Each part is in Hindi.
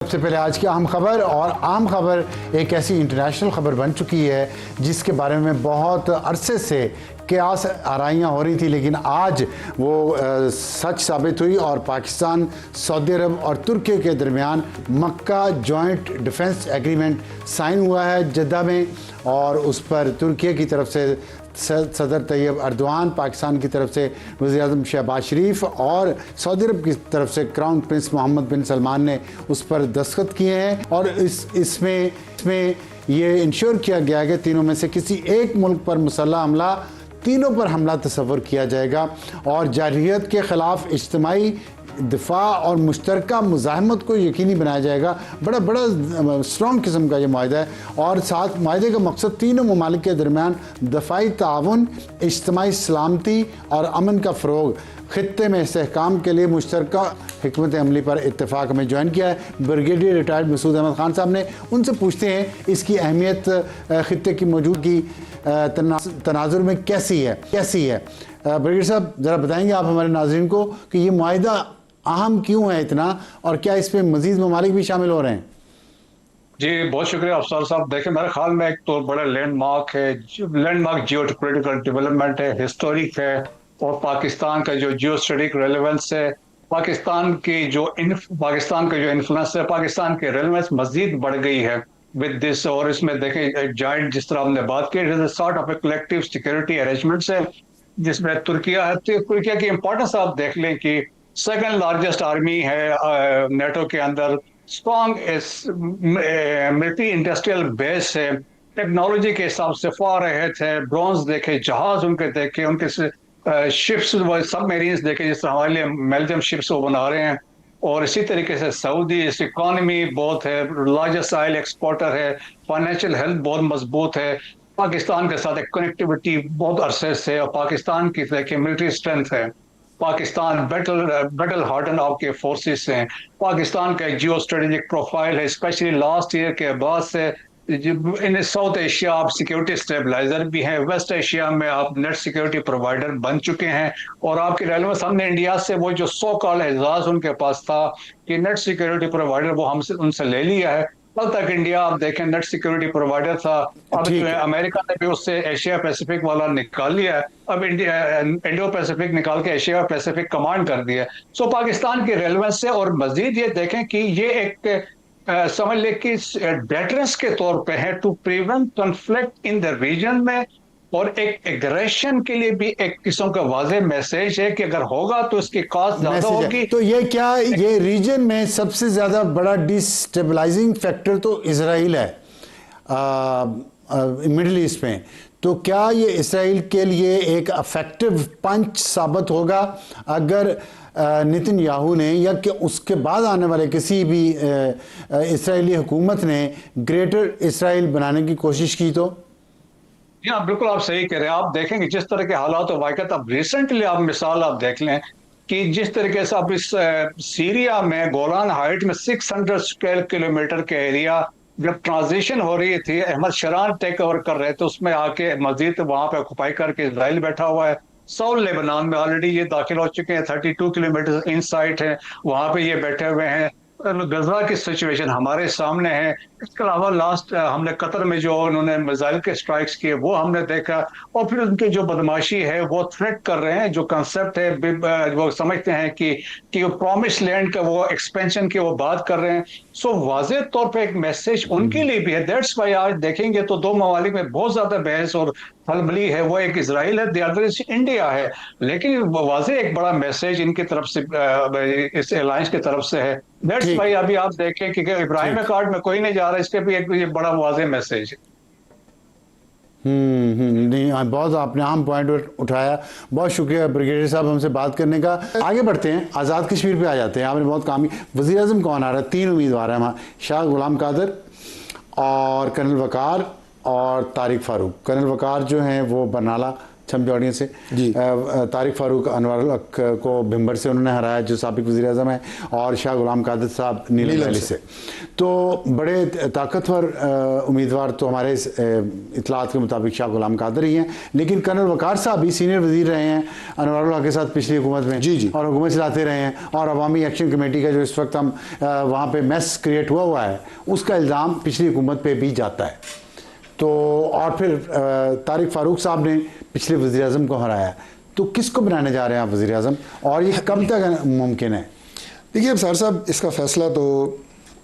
सबसे पहले आज की अहम खबर, और अहम खबर एक ऐसी इंटरनेशनल खबर बन चुकी है जिसके बारे में बहुत अरसे से कयास आराइयाँ हो रही थी, लेकिन आज वो सच साबित हुई और पाकिस्तान, सऊदी अरब और तुर्की के दरमियान मक्का जॉइंट डिफेंस एग्रीमेंट साइन हुआ है जद्दा में, और उस पर तुर्की की तरफ से सदर तैयब अर्दवान, पाकिस्तान की तरफ से वज़ीर आज़म शहबाज शरीफ और सऊदी अरब की तरफ से क्राउन प्रिंस मोहम्मद बिन सलमान ने उस पर दस्तखत किए हैं। और इसमें ये इंश्योर किया गया कि तीनों में से किसी एक मुल्क पर मुसल्लह हमला, तीनों पर हमला तस्वर किया जाएगा और जारहियत के ख़िलाफ़ इज्तिमाई दिफा और मुश्तरका मुज़ाहमत को यकीनी बनाया जाएगा। बड़ा स्ट्रॉन्ग किस्म का ये माहिदा है, और साथ माहिदे का मकसद तीनों ममालिक के दरमियान दफ़ाई ताउन, इज्तिमाई सलामती और अमन का फ़रोग, ख़ित्ते में इस्तेहकाम के लिए मुश्तरका हिकमत अमली पर इत्तेफाक में ज्वाइन किया है। ब्रिगेडियर रिटायर्ड मसूद अहमद खान साहब ने, उनसे पूछते हैं इसकी अहमियत ख़ित्ते की मौजूदगी तनाजुर में कैसी है। ब्रिगेडियर साहब, ज़रा बताएंगे आप हमारे नाज़रीन को कि ये माहिदा अहम क्यों है इतना, और क्या इसमें मजीद ममालिक भी शामिल हो रहे हैं? जी, बहुत शुक्रिया अफसर साहब। देखिए, मेरे ख्याल में एक तो बड़ा लैंडमार्क है, लैंडमार्क जियोपॉलिटिकल डेवलपमेंट है, हिस्टोरिक है, और पाकिस्तान का जो जियो स्ट्रेटेजिक रेलेवेंस है, पाकिस्तान का जो इन्फ्लुएंस है, पाकिस्तान की रेलेवेंस मजीद बढ़ गई है विद दिस। और इसमें देखें जॉइंट, जिस तरह हमने बात की, sort of a collective security arrangements है जिसमें तुर्किया है। तुर्किया की इंपॉर्टेंस आप देख लें कि सेकंड लार्जेस्ट आर्मी है नेटो के अंदर, स्ट्रॉन्ग मिलिट्री इंडस्ट्रियल बेस है, टेक्नोलॉजी के हिसाब से फार अहेड है। ड्रोन्स देखे, जहाज उनके देखे, उनके शिप्स, सबमरीन्स देखे, जिस तरह हमारे लिए मेल्जियम शिप्स वो बना रहे हैं। और इसी तरीके से सऊदी, इस इकॉनमी बहुत है, लार्जेस्ट ऑयल एक्सपोर्टर है, फाइनेंशियल हेल्थ बहुत मजबूत है, पाकिस्तान के साथ एक कनेक्टिविटी बहुत अरसे से, और पाकिस्तान की देखिए मिलिट्री स्ट्रेंथ है, पाकिस्तान बैटल हार्डन आपके फोर्सेस हैं, पाकिस्तान का एक जियो स्ट्रेटेजिक प्रोफाइल है, स्पेशली लास्ट ईयर के बाद से इन साउथ एशिया आप सिक्योरिटी स्टेबलाइजर भी हैं, वेस्ट एशिया में आप नेट सिक्योरिटी प्रोवाइडर बन चुके हैं, और आपकी रेलेवेंस हमने इंडिया से वो जो सो कॉल्ड एजाज उनके पास था कि नेट सिक्योरिटी प्रोवाइडर, वो हमसे उनसे ले लिया है। कल तक इंडिया आप देखें नेट सिक्योरिटी प्रोवाइडर था, अब अमेरिका ने भी उससे एशिया पैसिफिक वाला निकाल लिया है, अब इंडो पैसिफिक निकाल के एशिया पैसिफिक कमांड कर दिया। सो पाकिस्तान की रेलेवेंस से, और मजीद ये देखें कि ये एक समझ ले कि डेटरेंस के तौर पे है to prevent conflict in the region में, और एक एग्रेशन के लिए भी एक किस्म का वाज़ेह मैसेज है कि अगर होगा तो इसकी कॉस्ट ज्यादा होगी। तो ये रीजन में सबसे ज्यादा बड़ा डिस्टेबलाइजिंग फैक्टर तो इजराइल है मिडिल ईस्ट में, तो क्या ये इसराइल के लिए एक अफेक्टिव पंच साबित होगा अगर नेतन्याहू ने या कि उसके बाद आने वाले किसी भी इसराइली हुकूमत ने ग्रेटर इसराइल बनाने की कोशिश की? तो जी हाँ, बिल्कुल आप सही कह रहे हैं। आप देखेंगे जिस तरह के हालात वाक़यात, अब रिसेंटली आप मिसाल आप देख लें कि जिस तरीके से अब इस सीरिया में गोलान हाइट में 600 स्क्वायर किलोमीटर के एरिया जब ट्रांजिशन हो रही थी, अहमद शरान टेक ओवर कर रहे थे, उसमें आके मजीद वहां पे ऑक्युपाई करके इजराइल बैठा हुआ है। साउथ लेबनान में ऑलरेडी ये दाखिल हो चुके हैं, 32 किलोमीटर इन साइट है, वहां पे ये बैठे हुए हैं। गजा की सिचुएशन हमारे सामने है। इसके अलावा लास्ट हमने कतर में जो उन्होंने मिसाइल के स्ट्राइक्स किए वो हमने देखा, और फिर उनकी जो बदमाशी है वो थ्रेट कर रहे हैं, जो कंसेप्ट है वो समझते हैं कि वो प्रॉमिस लैंड का वो एक्सपेंशन की वो बात कर रहे हैं। सो वाज़ेह तौर पे एक मैसेज उनके लिए भी है। दैट्स वाई आज देखेंगे तो दो ममालिक में बहुत ज्यादा बहस और खलबली है, वो एक इजराइल है, द अदर इज इंडिया है, लेकिन वाज़ेह एक बड़ा मैसेज इनकी तरफ से, इस अलायंस की तरफ से है। दैट्स वाई अभी आप देखें कि इब्राहिम कार्ड में कोई नहीं जा रहा, इसके भी एक ये बड़ा वाज़ेह मैसेज है। नहीं, बहुत आपने अहम पॉइंट उठाया, बहुत शुक्रिया ब्रिगेडियर साहब हमसे बात करने का। आगे बढ़ते हैं, आज़ाद कश्मीर पे आ जाते हैं। आपने बहुत काम की, वज़ीर आज़म कौन आ रहा है? 3 उम्मीदवार हैं वहाँ, शाह गुलाम कादर और कर्नल वकार और तारिक फारूक। कर्नल वकार जो हैं वो बरनाला छमचौड़ियों से, जी। तारिक फारूक अनवर हक को भिम्बर से उन्होंने हराया जो साबिक वज़ीर आज़म है, और शाह गुलाम कादर साहब नीलम वैली से। तो बड़े ताकतवर उम्मीदवार तो हमारे इतलात के मुताबिक शाह गुलाम कादर ही हैं, लेकिन कर्नल वकार साहब भी सीनियर वज़ीर रहे हैं अनवर हक के साथ पिछली हुकूमत में, जी। और हुकूमत चलाते रहे हैं, और अवामी एक्शन कमेटी का जो इस वक्त हम वहाँ पे मैस क्रिएट हुआ है उसका इल्ज़ाम पिछली हुकूमत पे भी जाता है। तो और फिर तारिक फारूक साहब ने पिछले वज़ीर आज़म को हराया, तो किसको बनाने जा रहे हैं आप वज़ीर आज़म, और ये कब तक मुमकिन है? देखिए अब साहब, इसका फ़ैसला तो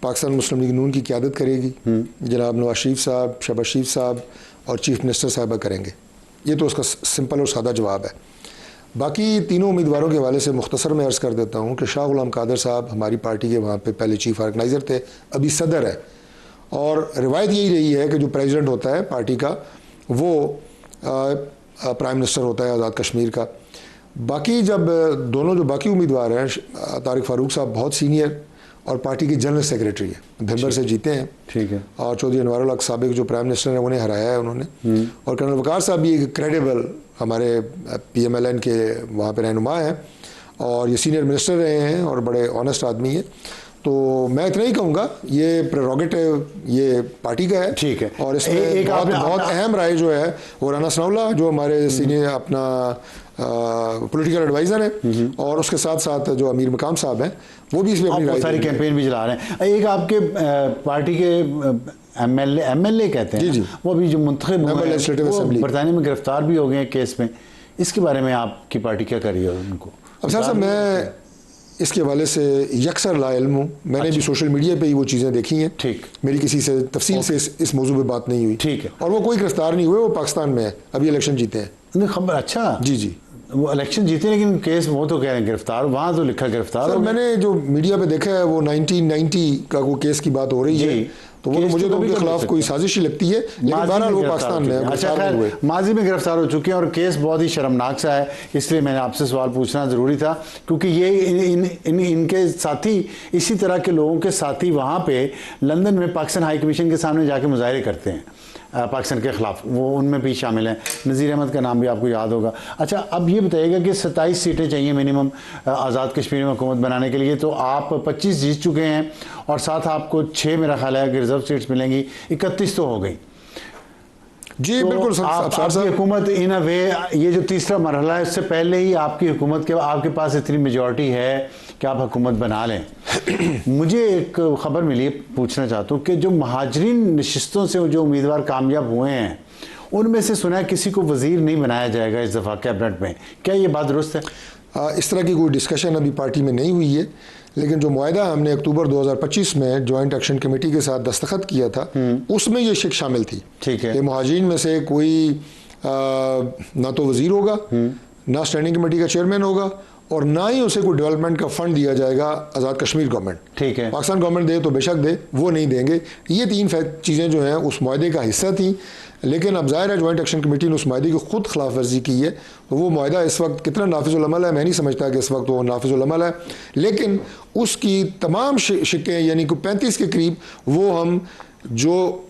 पाकिस्तान मुस्लिम लीग नून की क़यादत करेगी, जनाब नवाज शरीफ साहब, शहबाज शरीफ साहब और चीफ मिनिस्टर साहबा करेंगे। ये तो उसका सिंपल और सादा जवाब है। बाकी तीनों उम्मीदवारों के हवाले से मुख्तसर में अर्ज़ कर देता हूँ कि शाह गुलाम कादर साहब हमारी पार्टी के वहाँ पे पहले चीफ ऑर्गेनाइज़र थे, अभी सदर है, और रिवायत यही रही है कि जो प्रेसिडेंट होता है पार्टी का वो प्राइम मिनिस्टर होता है आज़ाद कश्मीर का। बाकी जब दोनों जो बाकी उम्मीदवार हैं, तारिक फारूक साहब बहुत सीनियर और पार्टी के जनरल सेक्रेटरी है, भिम्बर से जीते हैं, ठीक है, और चौधरी अनवर हक साबिक जो प्राइम मिनिस्टर हैं उन्हें हराया है उन्होंने, और कर्नल वकार साहब भी एक क्रेडिबल हमारे PMLN के वहाँ पे रहनुमा हैं, और ये सीनियर मिनिस्टर रहे हैं और बड़े ऑनेस्ट आदमी हैं। तो मैं इतना ही कहूँगा, ये प्रेरोगेटिव ये पार्टी का है, ठीक है, और इसमें बहुत अहम राय जो है वो राना सनाउल्लाह जो हमारे सीनियर अपना पॉलिटिकल एडवाइज़र है, और उसके साथ साथ जो अमीर मकाम साहब हैं वो भी इसमें अपनी सारी कैंपेन भी चला रहे हैं। एक आपके पार्टी के MLA कहते हैं, जी, वो अभी जो मुंतखब हुए हैं वो बरतानिया में गिरफ्तार भी हो गए हैं केस में, इसके बारे में आपकी पार्टी क्या कर रही है उनको? अब साहब मैं इसके हवाले से यकसर ला इल्म हूँ, मैंने भी सोशल मीडिया पे ही वो चीज़ें देखी हैं, ठीक, मेरी मेरी किसी से तफसील से इस मौजू पे बात नहीं हुई, ठीक है, और वो कोई गिरफ्तार नहीं हुए, वो पाकिस्तान में है, अभी इलेक्शन जीते हैं। खबर, अच्छा जी, वो इलेक्शन जीते, लेकिन केस वो तो कह रहे हैं गिरफ्तार, वहाँ तो लिखा गिरफ्तार। सर मैंने जो मीडिया पे देखा है वो 1990 का कोई केस की बात हो रही है, तो वो मुझे तो उनके खिलाफ कोई साजिश ही लगती है, लेकिन बहरहाल वो पाकिस्तान में है। अच्छा खैर, माजी में गिरफ्तार हो चुके हैं और केस बहुत ही शर्मनाक सा है, इसलिए मैंने आपसे सवाल पूछना ज़रूरी था, क्योंकि ये इनके साथी, इसी तरह के लोगों के साथी वहाँ पे लंदन में पाकिस्तान हाई कमीशन के सामने जाके मुजाहरे करते हैं पाकिस्तान के ख़िलाफ़, वो उनमें भी शामिल हैं। नज़ीर अहमद का नाम भी आपको याद होगा। अच्छा, अब ये बताइएगा कि 27 सीटें चाहिए मिनिमम आज़ाद कश्मीर में हुकूमत बनाने के लिए, तो आप 25 जीत चुके हैं, और साथ आपको 6 मेरा ख्याल है कि रिजर्व सीट्स मिलेंगी, 31 तो हो गई। जी तो बिल्कुल, आपकी हुकूमत इन अ वे, ये जो तीसरा मरहला है उससे पहले ही आपकी हुकूमत के आपके पास इतनी मेजॉरिटी है कि आप हुकूमत बना लें। मुझे एक ख़बर मिली, पूछना चाहता हूँ कि जो महाजरीन नशिस्तों से जो उम्मीदवार कामयाब हुए हैं उनमें से सुना है किसी को वज़ीर नहीं बनाया जाएगा इस दफ़ा कैबिनेट में, क्या ये बात दुरुस्त है? इस तरह की कोई डिस्कशन अभी पार्टी में नहीं हुई है, लेकिन जो मुआहदा हमने अक्टूबर 2025 में जॉइंट एक्शन कमेटी के साथ दस्तखत किया था उसमें ये शिक शामिल थी, ठीक है, कि मुहाजिरीन में से कोई ना तो वज़ीर होगा, ना स्टैंडिंग कमेटी का चेयरमैन होगा, और ना ही उसे कोई डेवलपमेंट का फंड दिया जाएगा आज़ाद कश्मीर गवर्नमेंट। ठीक है, पाकिस्तान गवर्नमेंट दे तो बेशक दे, वो नहीं देंगे। ये 3 चीज़ें जो हैं उस मुआहदे का हिस्सा थी, लेकिन अब ज़ाहिर है जॉइंट एक्शन कमेटी ने उस मुआहदे की खुद खिलाफ वर्जी की है, तो वो मुआहदा इस वक्त कितना नाफिजुल अमल है मैं नहीं समझता कि इस वक्त वो नाफिजुल अमल है, लेकिन उसकी तमाम शिकें यानी कि 35 के करीब वो हम जो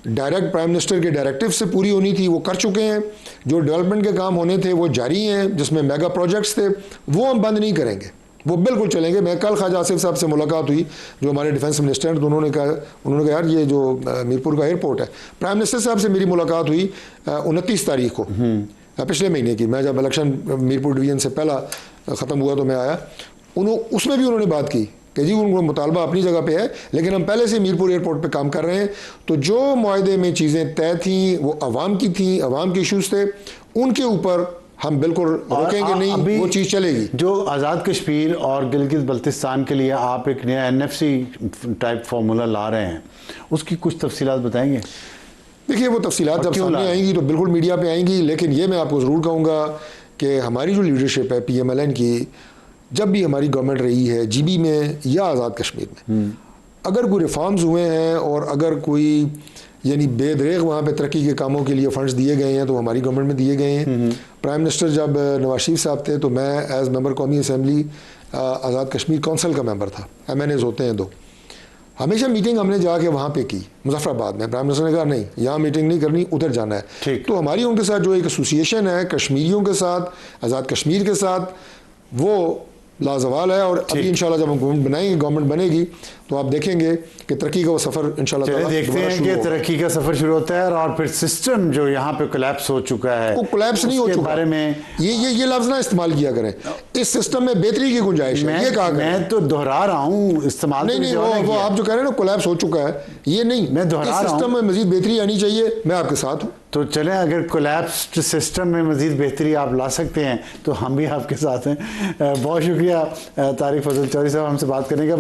डायरेक्ट प्राइम मिनिस्टर के डायरेक्टिव से पूरी होनी थी वो कर चुके हैं, जो डेवलपमेंट के काम होने थे वो जारी हैं, जिसमें मेगा प्रोजेक्ट्स थे वो हम बंद नहीं करेंगे, वो बिल्कुल चलेंगे। मैं कल ख्वाजा आसिफ साहब से मुलाकात हुई जो हमारे डिफेंस मिनिस्टर हैं, तो उन्होंने कहा यार ये जो मीरपुर का एयरपोर्ट है, प्राइम मिनिस्टर साहब से मेरी मुलाकात हुई 29 तारीख को पिछले महीने की, मैं जब इलेक्शन मीरपुर डिवीज़न से पहला ख़त्म हुआ तो मैं आया, उसमें भी उन्होंने बात की कि जी उनको मुतालबा अपनी जगह पे है, लेकिन हम पहले से मीरपुर एयरपोर्ट पे काम कर रहे हैं। तो जो मुआहदे में चीज़ें तय थी वो अवाम की थी, अवाम के इशूज़ थे, उनके ऊपर हम बिल्कुल रोकेंगे नहीं, वो चीज़ चलेगी। जो आज़ाद कश्मीर और गिलगित बल्तिस्तान के लिए आप एक नया NFC टाइप फार्मूला ला रहे हैं, उसकी कुछ तफसीलात बताएंगे? देखिए वो तफसीलात जब सामने आएंगी तो बिल्कुल मीडिया पे आएंगी, लेकिन ये मैं आपको ज़रूर कहूँगा कि हमारी जो लीडरशिप है PMLN की, जब भी हमारी गवर्नमेंट रही है GB में या आज़ाद कश्मीर में, अगर कोई रिफॉर्म्स हुए हैं और अगर कोई यानी बेदरेग वहाँ पे तरक्की के कामों के लिए फंड्स दिए गए हैं तो हमारी गवर्नमेंट में दिए गए हैं। प्राइम मिनिस्टर जब नवाज शरीफ साहब थे तो मैं एज मेंबर कौमी असम्बली आज़ाद कश्मीर कौंसिल का मेंबर था, MNAs होते हैं 2, हमेशा मीटिंग हमने जाके वहाँ पे की मुजफ्फराबाद में। प्राइम मिनिस्टर ने कहा नहीं, यहाँ मीटिंग नहीं करनी, उधर जाना है। ठीक। तो हमारी उनके साथ जो एक एसोसिएशन है कश्मीरियों के साथ, आज़ाद कश्मीर के साथ, वो लाजवाल है। और अभी इंशाल्लाह जब हम गवर्नमेंट बनाएंगे, गवर्नमेंट बनेगी, तो आप देखेंगे कि तरक्की का वो सफ़र इंशाल्लाह चलिए ताला देखते दोबारा हैं शुरू कि होगा। तरक्की का सफर शुरू होता है और फिर सिस्टम जो यहाँ पे कोलैप्स हो चुका है, वो कोलैप्स नहीं हो उसके चुका बारे में ये लफ्ज़ ना इस्तेमाल किया करें। इस सिस्टम में बेहतरी की गुंजाइश है, ये कहा करें। मैं तो दोहरा रहा हूँ, इस्तेमाल नहीं तो नहीं, किसी और ने वो किया। आप जो कह रहे हैं ना कोलैप्स हो चुका है, ये नहीं। मैं दोहरा इस रहा हूं। सिस्टम में मजीद बेहतरी आनी चाहिए, मैं आपके साथ हूँ। तो चलें, अगर कोलैप्स्ड सिस्टम में मजीद बेहतरी आप ला सकते हैं तो हम भी आपके साथ हैं। बहुत शुक्रिया तारिक फजल चौधरी साहब हमसे बात करने का।